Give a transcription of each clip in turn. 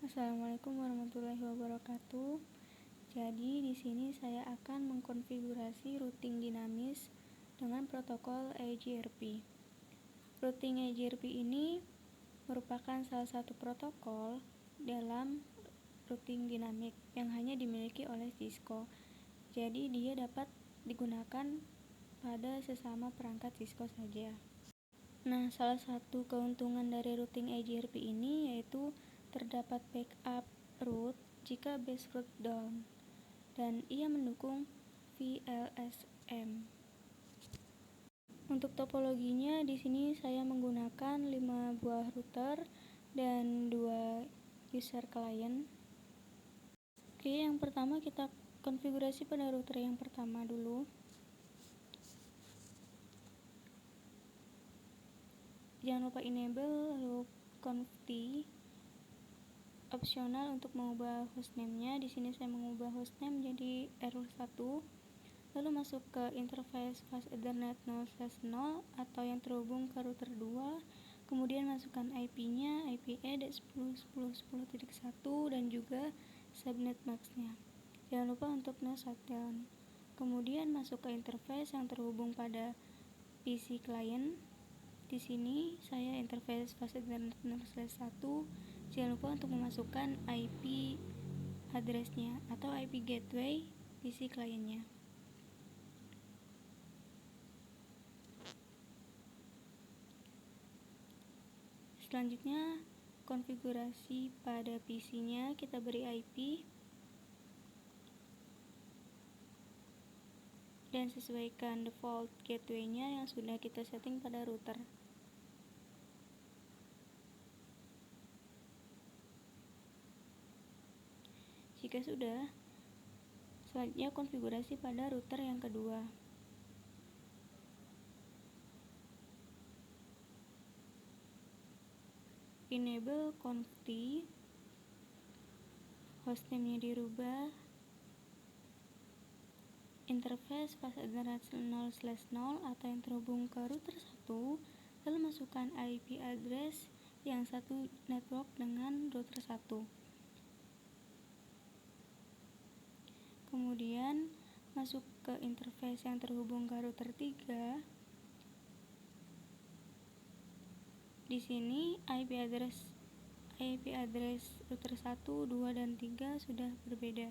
Assalamualaikum warahmatullahi wabarakatuh. Jadi di sini saya akan mengkonfigurasi routing dinamis dengan protokol EIGRP. Routing EIGRP ini merupakan salah satu protokol dalam routing dinamik yang hanya dimiliki oleh Cisco. Jadi dia dapat digunakan pada sesama perangkat Cisco saja. Nah, salah satu keuntungan dari routing EIGRP ini yaitu terdapat backup route jika base route down, dan ia mendukung VLSM. Untuk topologinya di sini saya menggunakan 5 buah router dan 2 user client. Oke, yang pertama kita konfigurasi pada router yang pertama dulu. Jangan lupa enable lalu conft. Opsional untuk mengubah hostname-nya. Di sini saya mengubah hostname jadi error1. Lalu masuk ke interface fast ethernet 0/0 atau yang terhubung ke router 2. Kemudian masukkan IP-nya, IP add 10.10.10.1 dan juga subnet max-nya. Jangan lupa untuk no shutdown. Kemudian masuk ke interface yang terhubung pada PC client. Di sini saya interface fast ethernet 0/1. Jangan lupa untuk memasukkan IP address-nya atau IP gateway PC client-nya. Selanjutnya, konfigurasi pada PC-nya kita beri IP dan sesuaikan default gateway-nya yang sudah kita setting pada router. Jika sudah, selanjutnya konfigurasi pada router yang kedua. Enable conft, hostname-nya dirubah, interface fast ethernet 0/0 atau yang terhubung ke router 1, lalu masukkan IP address yang satu network dengan router 1. Kemudian masuk ke interface yang terhubung ke router 3. Di sini IP address router 1, 2 dan 3 sudah berbeda.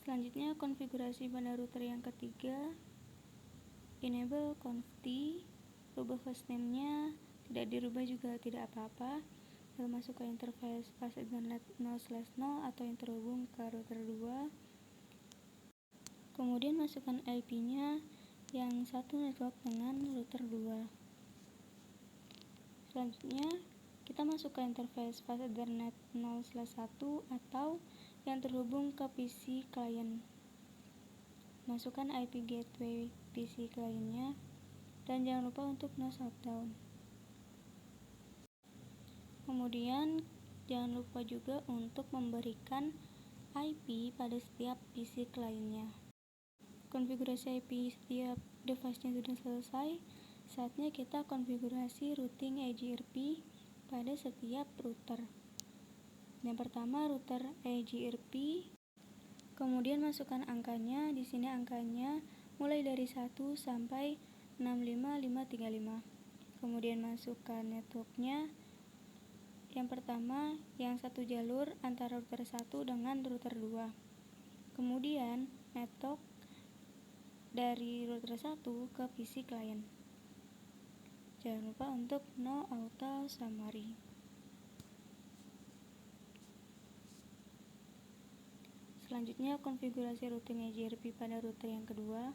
Selanjutnya konfigurasi pada router yang ketiga. Enable conft, rubah hostname-nya, tidak dirubah juga tidak apa-apa. Lalu masuk ke interface fast ethernet 0/0 atau yang terhubung ke router 2. Kemudian masukkan IP-nya yang satu network dengan router 2. Selanjutnya kita masuk ke interface fast ethernet 0/1 atau yang terhubung ke PC client. Masukkan IP gateway PC client-nya dan jangan lupa untuk no shutdown. Kemudian jangan lupa juga untuk memberikan IP pada setiap PC client-nya. Konfigurasi IP setiap device-nya sudah selesai. Saatnya kita konfigurasi routing EIGRP pada setiap router. Yang pertama router EIGRP, kemudian masukkan angkanya. Di sini angkanya mulai dari 1 sampai 65535. Kemudian masukkan networknya. Yang pertama yang satu jalur antara router 1 dengan router 2. Kemudian network dari router 1 ke PC client. Jangan lupa untuk no auto summary. Selanjutnya konfigurasi routing EIGRP pada router yang kedua.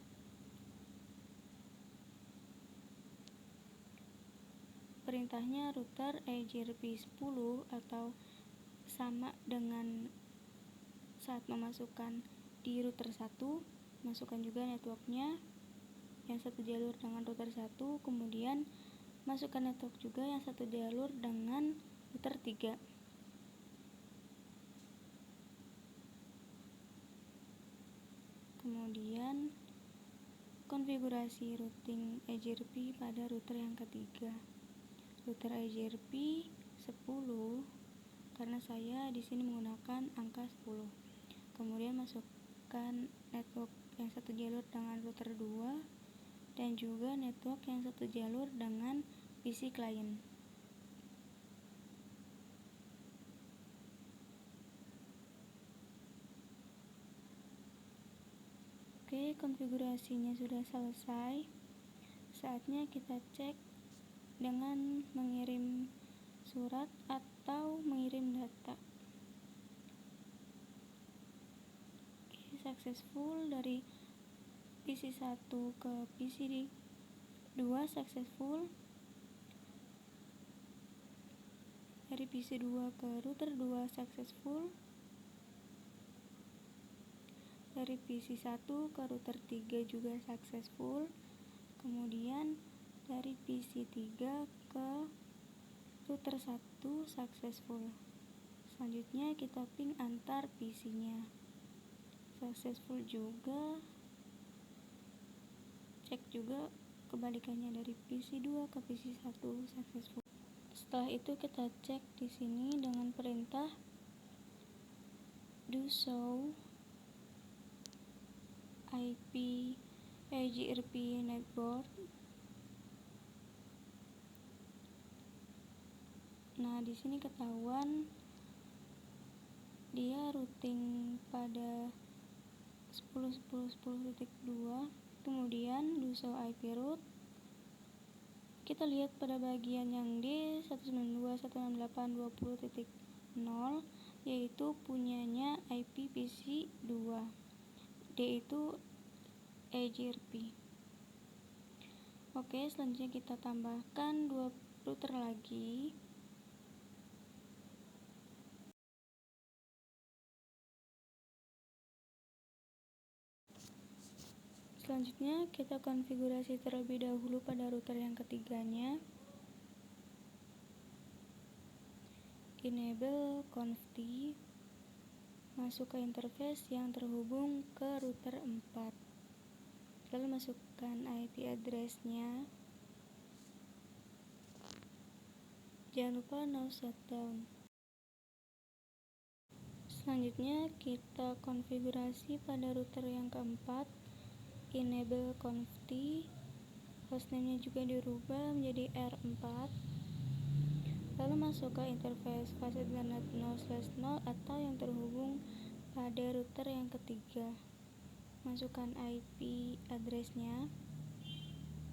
Perintahnya router EIGRP 10 atau sama dengan saat memasukkan di router 1, masukkan juga networknya yang satu jalur dengan router 1, kemudian Masukkan network juga yang satu jalur dengan router 3. Kemudian konfigurasi routing IGRP pada router yang ketiga. Router IGRP 10 karena saya di sini menggunakan angka 10. Kemudian masukkan network yang satu jalur dengan router 2 dan juga network yang satu jalur dengan PC client. Oke, konfigurasinya sudah selesai. Saatnya kita cek dengan mengirim surat atau mengirim data. Oke, successful dari PC 1 ke PC 2 successful. Dari PC 2 ke router 2 successful. Dari PC 1 ke router 3 juga successful. Kemudian dari PC 3 ke router 1 successful. Selanjutnya kita ping antar PC-nya. Successful juga. Cek juga kebalikannya dari PC 2 ke PC 1 successful. Setelah itu kita cek di sini dengan perintah do show IP IGRP netboard. Nah, di sini ketahuan dia routing pada 10.10.10.2. Kemudian do show IP route. Kita lihat pada bagian yang D 192.168.20.0 yaitu punyanya IP PC 2. D itu IGRP. Oke, selanjutnya kita tambahkan 2 router lagi. Selanjutnya kita konfigurasi terlebih dahulu pada router yang ketiganya. Enable conft, masuk ke interface yang terhubung ke router 4. Lalu masukkan IP address-nya. Jangan lupa no shutdown. Selanjutnya kita konfigurasi pada router yang keempat. Enable conft, hostname-nya juga dirubah menjadi R4. Lalu masuk ke interface fast ethernet 0/0 atau yang terhubung pada router yang ketiga. Masukkan IP address-nya.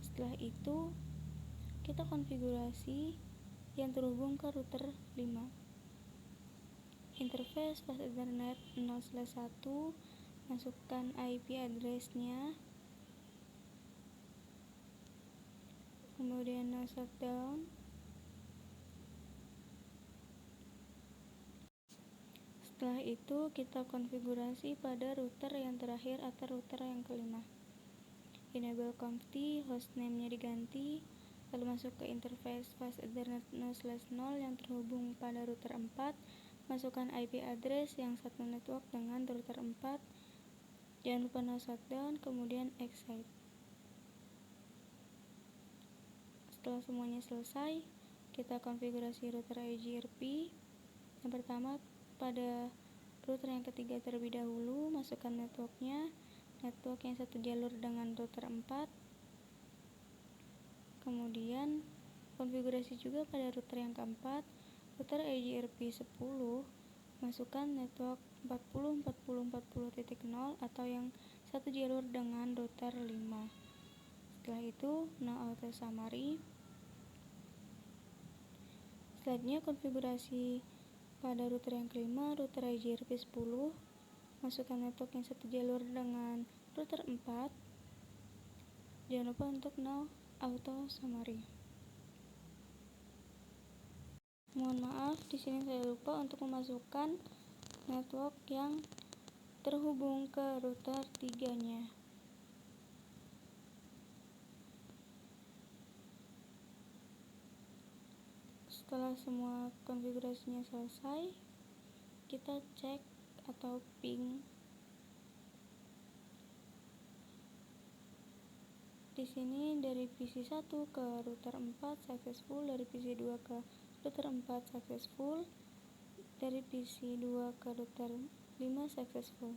Setelah itu kita konfigurasi yang terhubung ke router 5. Interface fast ethernet 0/1, masukkan IP address-nya. Kemudian no shutdown. Setelah itu kita konfigurasi pada router yang terakhir atau router yang kelima. Enable conft, hostname-nya diganti, lalu masuk ke interface fast ethernet 0/0 yang terhubung pada router 4, masukkan IP address yang satu network dengan router 4. Jangan lupa no shutdown, kemudian exit. Setelah semuanya selesai, kita konfigurasi router IGRP. Yang pertama, pada router yang ketiga terlebih dahulu, masukkan networknya, network yang satu jalur dengan router 4. Kemudian konfigurasi juga pada router yang keempat, router IGRP 10, masukkan network 40.40.40.0 atau yang satu jalur dengan router 5. Setelah itu no auto summary. Selanjutnya konfigurasi pada router yang kelima, router IGRP 10, masukkan network yang satu jalur dengan router 4. Jangan lupa untuk no auto summary. Mohon maaf, di sini saya lupa untuk memasukkan network yang terhubung ke router 3-nya. Setelah semua konfigurasinya selesai, kita cek atau ping. Di sini dari PC1 ke router 4 successful, dari PC2 ke router 4 successful, dari PC2 ke router 5 successful.